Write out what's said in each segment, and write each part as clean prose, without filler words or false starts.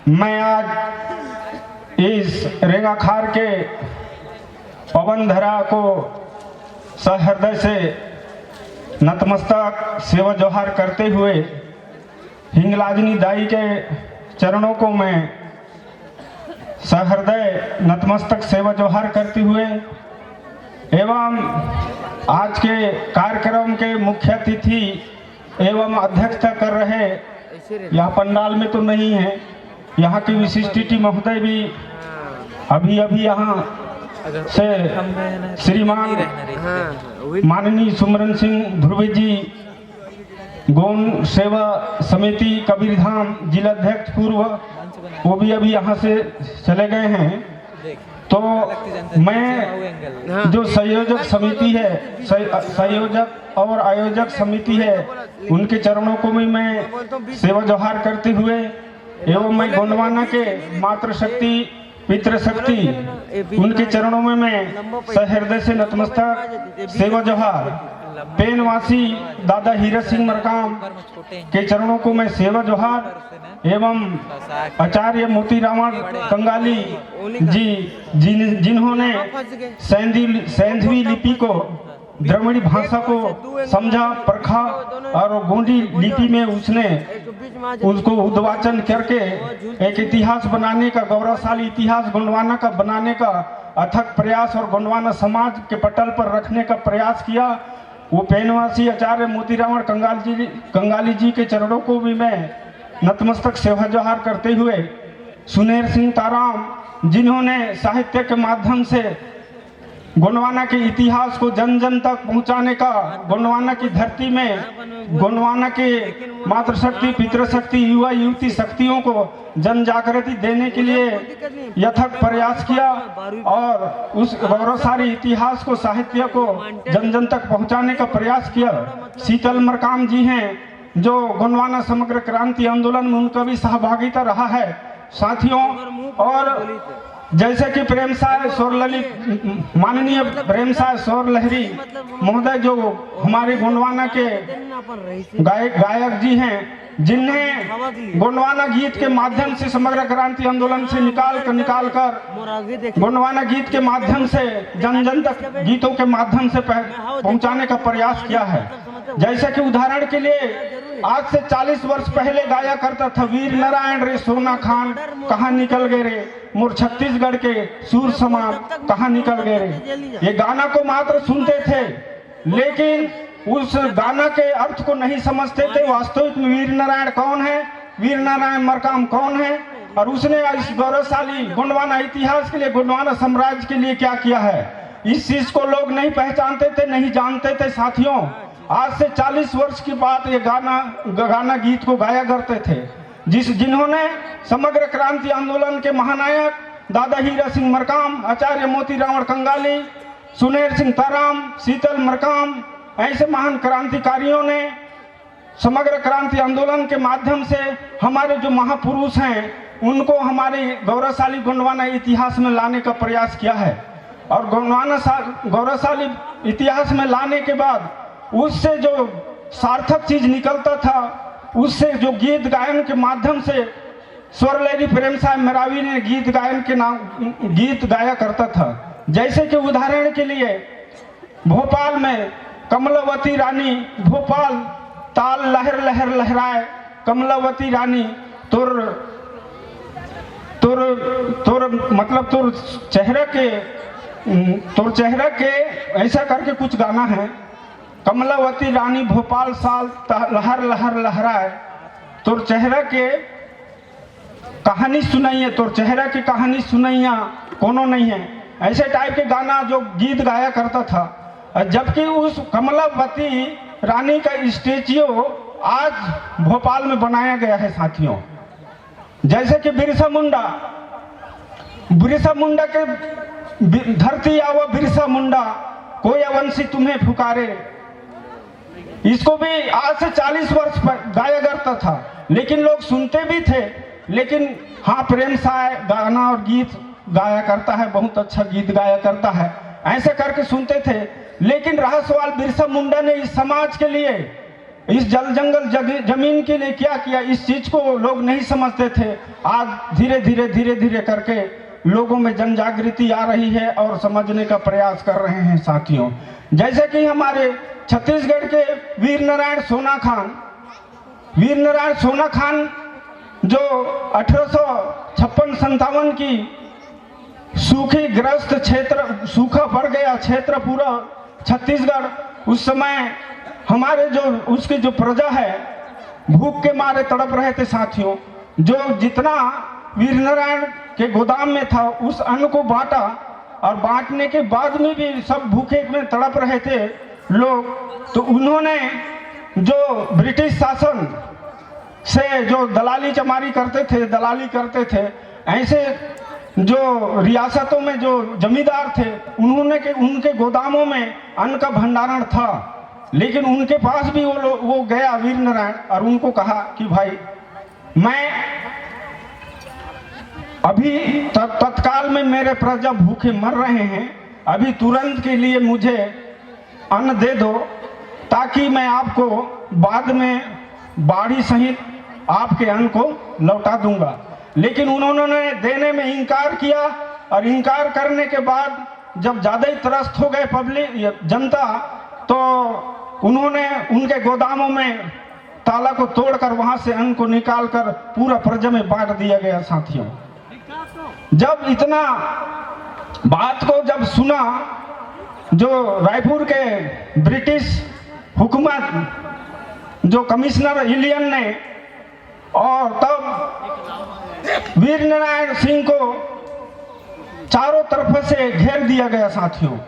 मैं आज इस रेंगाखार के पवन धरा को सहृदय से नतमस्तक सेवा जोहार करते हुए हिंगलाजनी दाई के चरणों को मैं सहृदय नतमस्तक सेवा जोहार करते हुए एवं आज के कार्यक्रम के मुख्य अतिथि एवं अध्यक्षता कर रहे यह पंडाल में तो नहीं है, यहाँ के विशिष्टिटी महोदय भी अभी यहाँ से श्रीमान माननीय सुमरन सिंह ध्रुवे जी गौण सेवा समिति कबीरधाम जिलाध्यक्ष पूर्व, वो भी अभी यहाँ से चले गए हैं। तो मैं जो संयोजक समिति है, संयोजक और आयोजक समिति है, उनके चरणों को भी मैं सेवा जोहार करते हुए एवं मैं गोंडवाना के मातृशक्ति पितृशक्ति उनके चरणों में मैं सहृदय से नतमस्तक सेवा जोहार पेनवासी दादा हीरा सिंह मरकाम के चरणों को मैं सेवा जोहार एवं आचार्य मोती रावण कंगाली जी जिन्होंने सैंधवी लिपि को द्रविड़ भाषा को समझा परखा और गोंडी लिपि में उसने उसको उद्वाचन करके एक इतिहास बनाने का, गौरवशाली इतिहास गोंडवाना का बनाने का अथक प्रयास और गोंडवाना समाज के पटल पर रखने का प्रयास किया। वो पेनवासी आचार्य मोतीरावण कंगाली जी के चरणों को भी मैं नतमस्तक सेवा जोहार करते हुए सुनेर सिंह ताराम जिन्होंने साहित्य के माध्यम से गोंडवाना के इतिहास को जन जन तक पहुंचाने का, गोंडवाना की धरती में गोंडवाना के मातृशक्ति पितृशक्ति युवा युवती शक्तियों को जन जागृति देने के लिए यथक प्रयास किया और उस गौरवशाली इतिहास को, साहित्य को जन जन तक पहुंचाने का प्रयास किया। शीतल मरकाम जी हैं जो गोंडवाना समग्र क्रांति आंदोलन में उनका भी सहभागिता रहा है साथियों। और जैसे कि प्रेमसाय स्वरललित माननीय प्रेमसाय स्वर लहरी महोदय जो हमारे गोंडवाना के गायक जी हैं, जिन्हें गोंडवाना गीत के माध्यम से समग्र क्रांति आंदोलन से निकाल कर गोंडवाना गीत के माध्यम से जन जन तक गीतों के माध्यम से पहुंचाने का प्रयास किया है। जैसे कि उदाहरण के लिए आज से 40 वर्ष पहले गाया करता था, वीर नारायण रे सोना खान कहाँ निकल गए रे, मोर छत्तीसगढ़ के सूर समान कहाँ निकल गए रे। ये गाना को मात्र सुनते थे लेकिन उस गाना के अर्थ को नहीं समझते थे। वास्तविक में वीर नारायण कौन है, वीर नारायण मरकाम कौन है और उसने इस गौरवशाली गोंडवाना इतिहास के लिए, गोंडवाना साम्राज्य के लिए क्या किया है, इस चीज को लोग नहीं पहचानते थे, नहीं जानते थे साथियों। आज से 40 वर्ष के बाद ये गाना गीत को गाया करते थे, जिन्होंने समग्र क्रांति आंदोलन के महानायक दादा हीरा सिंह मरकाम, आचार्य मोती रावण कंगाली, सुनेर सिंह ताराम, शीतल मरकाम, ऐसे महान क्रांतिकारियों ने समग्र क्रांति आंदोलन के माध्यम से हमारे जो महापुरुष हैं उनको हमारे गौरवशाली गोंडवाना इतिहास में लाने का प्रयास किया है। और गोंडवाना गौरवशाली इतिहास में लाने के बाद उससे जो सार्थक चीज निकलता था, उससे जो गीत गायन के माध्यम से स्वरलहरी प्रेमसाय मरावी ने गीत गायन के नाम गीत गाया करता था। जैसे कि उदाहरण के लिए भोपाल में कमलावती रानी, भोपाल ताल लहर लहर लहराए, कमलावती रानी तुर मतलब तुर चेहरा के ऐसा करके कुछ गाना है। कमलावती रानी भोपाल साल लहर लहर लहराए, तोर चेहरा के कहानी सुनाइए, तोर चेहरा की कहानी सुनाइया कोनो नहीं है, ऐसे टाइप के गाना जो गीत गाया करता था। जबकि उस कमलावती रानी का स्टेच्यू आज भोपाल में बनाया गया है साथियों। जैसे कि बिरसा मुंडा के धरती आवा बिरसा मुंडा, कोई अवंशी तुम्हें पुकारे, इसको भी आज से 40 वर्ष गाया करता था लेकिन लोग सुनते भी थे। लेकिन हाँ, प्रेमसाय गाना और गीत गाया करता है, बहुत अच्छा गीत गाया करता है, ऐसे करके सुनते थे। लेकिन रहा सवाल बिरसा मुंडा ने इस समाज के लिए इस जल जंगल जमीन के लिए क्या किया, इस चीज को लोग नहीं समझते थे। आज धीरे धीरे करके लोगों में जन जागृति आ रही है और समझने का प्रयास कर रहे हैं साथियों। जैसे कि हमारे छत्तीसगढ़ के वीर नारायण सोना खान जो 1856-57 की सूखी ग्रस्त क्षेत्र, सूखा पड़ गया क्षेत्र पूरा छत्तीसगढ़, उस समय हमारे जो उसकी जो प्रजा है भूख के मारे तड़प रहे थे साथियों। जो जितना वीर नारायण के गोदाम में था उस अन्न को बांटा, और बांटने के बाद में भी सब भूखे में तड़प रहे थे लोग। तो उन्होंने जो ब्रिटिश शासन से जो दलाली करते थे, ऐसे जो रियासतों में जो जमींदार थे उनके गोदामों में अन्न का भंडारण था, लेकिन उनके पास भी वो गया वीर नारायण और उनको कहा कि भाई मैं अभी तत्काल में मेरे प्रजा भूखे मर रहे हैं, अभी तुरंत के लिए मुझे अन्न दे दो ताकि मैं आपको बाद में बाड़ी सहित आपके अन्न को लौटा दूंगा। लेकिन उन्होंने देने में इनकार किया, और इनकार करने के बाद जब ज़्यादा ही त्रस्त हो गए जनता, तो उन्होंने उनके गोदामों में ताला को तोड़कर वहां से अन्न को निकालकर पूरा प्रजा में बांट दिया गया साथियों। जब इतना बात को जब सुना जो रायपुर के ब्रिटिश हुकूमत जो कमिश्नर इलियन ने, और तब वीर नारायण सिंह को चारों तरफ से घेर दिया गया साथियों।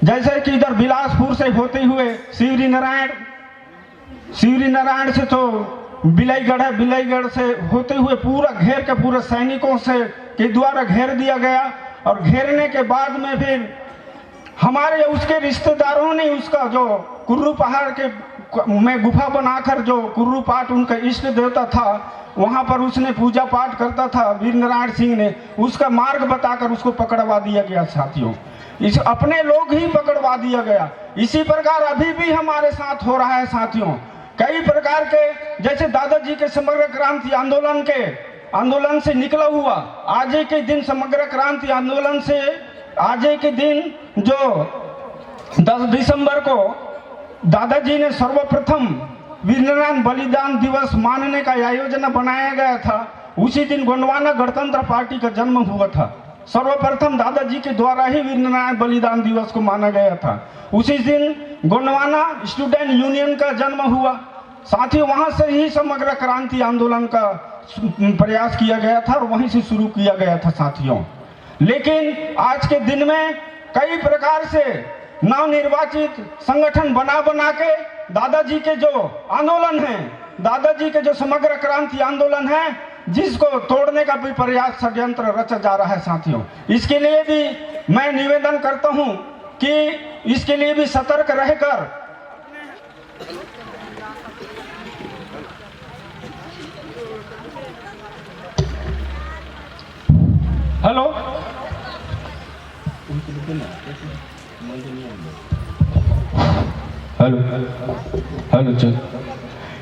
जैसे कि इधर बिलासपुर से होते हुए शिवरी नारायण से तो बिलाईगढ़ है, बिलाईगढ़ से होते हुए पूरा घेर के पूरे सैनिकों से के द्वारा घेर दिया गया। और घेरने के बाद में फिर हमारे उसके रिश्तेदारों ने उसका जो कुर्रू पहाड़ के में गुफा बनाकर जो कुर्रू पाठ उनका इष्ट देवता था, वहां पर उसने पूजा पाठ करता था वीर नारायण सिंह ने, उसका मार्ग बताकर उसको पकड़वा दिया गया साथियों। इस अपने लोग ही पकड़वा दिया गया। इसी प्रकार अभी भी हमारे साथ हो रहा है साथियों। कई प्रकार के, जैसे दादाजी के समग्र क्रांति आंदोलन से निकला हुआ आज के दिन, समग्र क्रांति आंदोलन से आज के दिन जो 10 दिसंबर को दादाजी ने सर्वप्रथम वीर नारायण बलिदान दिवस मानने का आयोजन बनाया गया था, उसी दिन गोंडवाना गणतंत्र पार्टी का जन्म हुआ था। सर्वप्रथम दादाजी के द्वारा ही वीर नारायण बलिदान दिवस को माना गया था। उसी दिन गोंडवाना स्टूडेंट यूनियन का जन्म हुआ। साथ ही वहां से ही समग्र क्रांति आंदोलन का प्रयास किया गया था और वहीं से शुरू किया गया था साथियों। लेकिन आज के दिन में कई प्रकार से नवनिर्वाचित संगठन बना के दादाजी के जो आंदोलन है, दादाजी के जो समग्र क्रांति आंदोलन है, जिसको तोड़ने का भी प्रयास षड्यंत्र रचा जा रहा है साथियों। इसके लिए भी मैं निवेदन करता हूं कि इसके लिए भी सतर्क रहकर हेलो चल,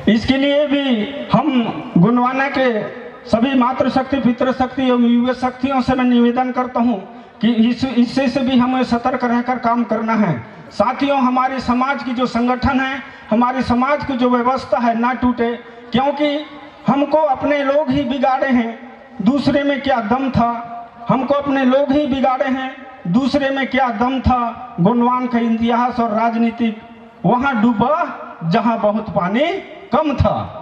इसके लिए भी हम गोंडवाना के सभी मातृशक्ति पितृशक्ति एवं युवा शक्तियों से मैं निवेदन करता हूं कि इससे से भी हमें सतर्क रहकर काम करना है साथियों। हमारे समाज की जो संगठन है, हमारे समाज की जो व्यवस्था है ना टूटे, क्योंकि हमको अपने लोग ही बिगाड़े हैं, दूसरे में क्या दम था। हमको अपने लोग ही बिगाड़े हैं, दूसरे में क्या दम था। गोंडवान का इतिहास और राजनीतिक वहां डूबा जहां बहुत पानी कम था,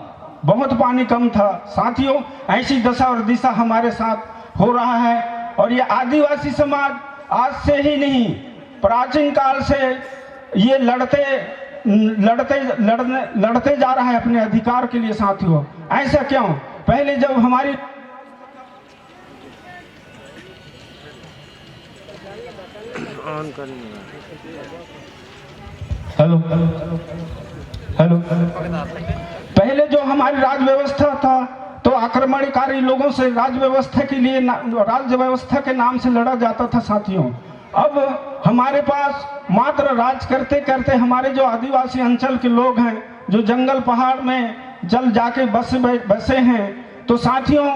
बहुत पानी कम था साथियों। ऐसी दशा और दिशा हमारे साथ हो रहा है। और ये आदिवासी समाज आज से ही नहीं, प्राचीन काल से ये लड़ते जा रहा है अपने अधिकार के लिए साथियों। ऐसा क्यों? पहले जब हमारी हेलो पहले जो हमारी राज व्यवस्था था तो आक्रमणकारी लोगों से राज व्यवस्था के नाम से लड़ा जाता था साथियों। अब हमारे पास मात्र राज करते करते हमारे जो आदिवासी अंचल के लोग हैं जो जंगल पहाड़ में जल जाके बसे हैं। तो साथियों,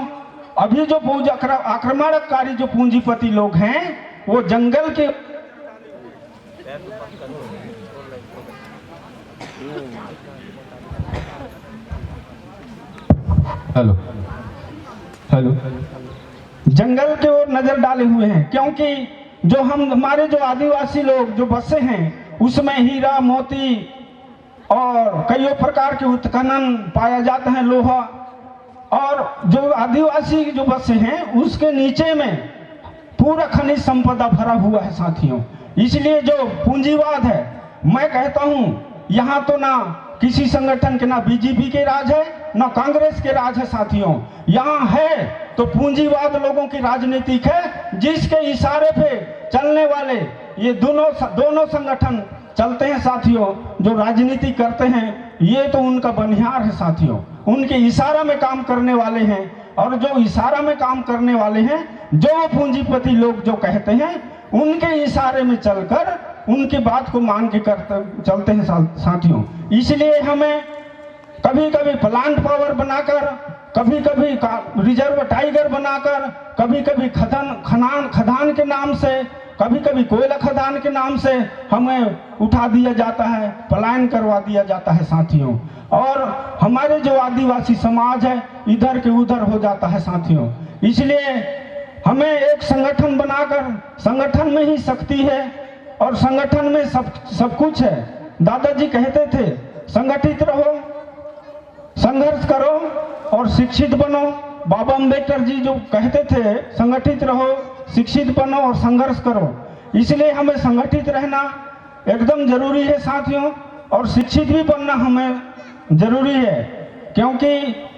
अभी जो आक्रमणकारी जो पूंजीपति लोग हैं वो जंगल के हेलो हेलो जंगल के ओर नजर डाले हुए हैं, क्योंकि जो हमारे जो आदिवासी लोग जो बसे हैं उसमें हीरा मोती और कई प्रकार के उत्खनन पाया जाता है, लोहा। और जो आदिवासी जो बसे हैं उसके नीचे में पूरा खनिज संपदा भरा हुआ है साथियों। इसलिए जो पूंजीवाद है, मैं कहता हूँ यहाँ तो ना किसी संगठन के, ना बीजेपी के राज है ना कांग्रेस के राज है साथियों। यहाँ है तो पूंजीवाद लोगों की राजनीतिक है, जिसके इशारे पे चलने वाले ये दोनों संगठन चलते हैं साथियों। जो राजनीति करते हैं ये तो उनका बनिहार है साथियों, उनके इशारा में काम करने वाले हैं। और जो इशारा में काम करने वाले हैं, जो पूंजीपति लोग जो कहते हैं, उनके इशारे में चलकर उनकी बात को मान के चलते हैं साथियों। इसलिए हमें कभी कभी प्लांट पावर बनाकर, कभी कभी रिजर्व टाइगर बनाकर, कभी कभी खदान के नाम से, कभी कभी कोयला खदान के नाम से हमें उठा दिया जाता है, पलायन करवा दिया जाता है साथियों। और हमारे जो आदिवासी समाज है इधर के उधर हो जाता है साथियों। इसलिए हमें एक संगठन बनाकर, संगठन में ही शक्ति है और संगठन में सब कुछ है। दादाजी कहते थे संगठित रहो, संघर्ष करो और शिक्षित बनो। बाबा अम्बेडकर जी जो कहते थे संगठित रहो, शिक्षित बनो और संघर्ष करो। इसलिए हमें संगठित रहना एकदम जरूरी है साथियों, और शिक्षित भी बनना हमें जरूरी है, क्योंकि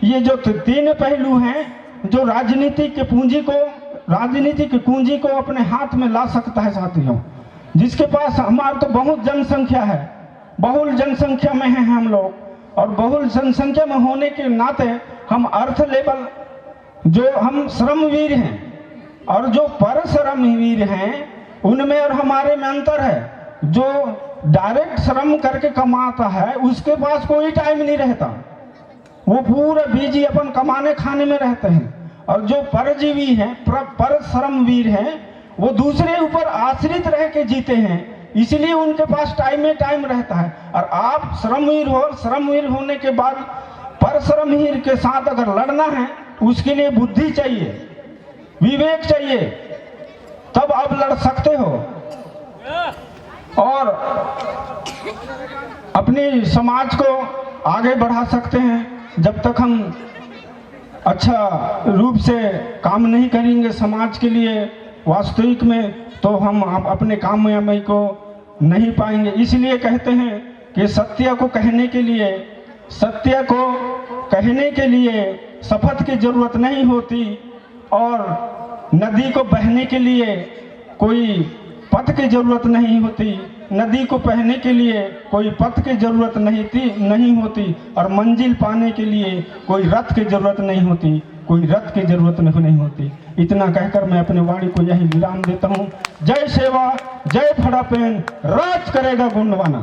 ये जो तीन पहलू हैं जो राजनीति की पूंजी को अपने हाथ में ला सकता है साथियों। जिसके पास, हमारे तो बहुत जनसंख्या है, बहुल जनसंख्या में हैं हम लोग, और बहुल जनसंख्या में होने के नाते हम अर्थ लेवल जो हम श्रमवीर हैं और जो परश्रमवीर हैं उनमें और हमारे में अंतर है। जो डायरेक्ट श्रम करके कमाता है उसके पास कोई टाइम नहीं रहता, वो पूरा बिजी अपन कमाने खाने में रहते हैं। और जो परजीवी हैं, परश्रमवीर हैं, वो दूसरे ऊपर आश्रित रह के जीते हैं, इसलिए उनके पास टाइम में टाइम रहता है। और आप श्रमवीर हो, श्रमवीर होने के बाद परश्रमवीर के साथ अगर लड़ना है उसके लिए बुद्धि चाहिए, विवेक चाहिए, तब आप लड़ सकते हो और अपनी समाज को आगे बढ़ा सकते हैं। जब तक हम अच्छा रूप से काम नहीं करेंगे समाज के लिए वास्तविक में, तो हम अपने कामयाबी को नहीं पाएंगे। इसलिए कहते हैं कि सत्य को कहने के लिए शपथ की जरूरत नहीं होती, और नदी को बहने के लिए कोई पथ की जरूरत नहीं होती, नदी को बहने के लिए कोई पथ की जरूरत नहीं होती, और मंजिल पाने के लिए कोई रथ की जरूरत नहीं होती, कोई रथ की जरूरत नहीं होती। इतना कहकर मैं अपने वाणी को यही विराम देता हूँ। जय सेवा, जय फड़ापेन, राज करेगा गुंडवाना।